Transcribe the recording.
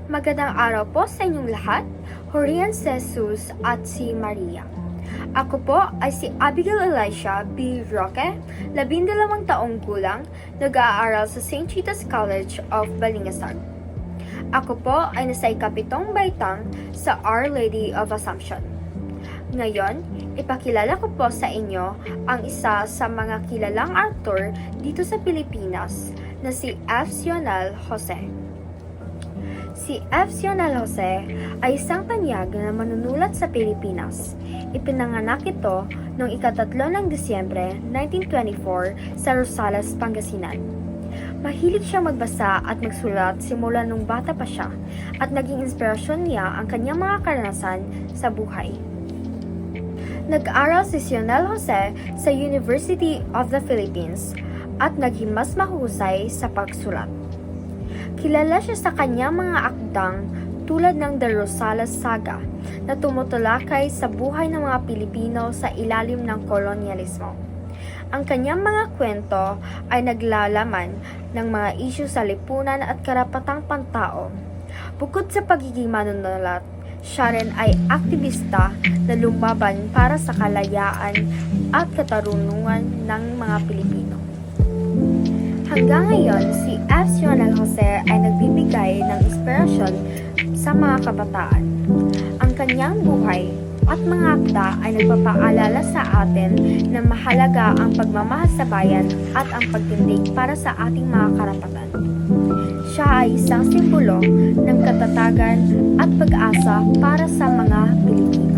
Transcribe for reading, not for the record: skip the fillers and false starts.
Magandang araw po sa inyong lahat, Horian Jesus at si Maria. Ako po ay si Abigail Elisha B. Roque, 12 taong gulang, nag-aaral sa St. Rita's College of Balingasag. Ako po ay nasa ikapitong baitang sa Our Lady of Assumption. Ngayon, ipakilala ko po sa inyo ang isa sa mga kilalang aktor dito sa Pilipinas na si F. Sional Jose. Si F. Sional Jose ay isang tanyag na manunulat sa Pilipinas. Ipinanganak ito noong 3 ng Disyembre 1924 sa Rosales, Pangasinan. Mahilig siyang magbasa at magsulat simula nung bata pa siya at naging inspirasyon niya ang kanyang mga karanasan sa buhay. Nag-aral si Sional Jose sa University of the Philippines at naging mas mahusay sa pagsulat. Kilala siya sa kanyang mga akdang tulad ng The Rosales Saga na tumutulakay sa buhay ng mga Pilipino sa ilalim ng kolonyalismo. Ang kanyang mga kwento ay naglalaman ng mga isyu sa lipunan at karapatang pantao. Bukod sa pagiging manunulat, siya rin ay aktivista na lumaban para sa kalayaan at katarungan ng mga Pilipino. Hanggang ngayon, si F. Sional Jose ay nagbibigay ng inspirasyon sa mga kabataan. Ang kanyang buhay at mga akda ay nagpapaalala sa atin na mahalaga ang pagmamahal sa bayan at ang pagtindig para sa ating mga karapatan. Siya ay isang simbolo ng katatagan at pag-asa para sa mga Pilipino.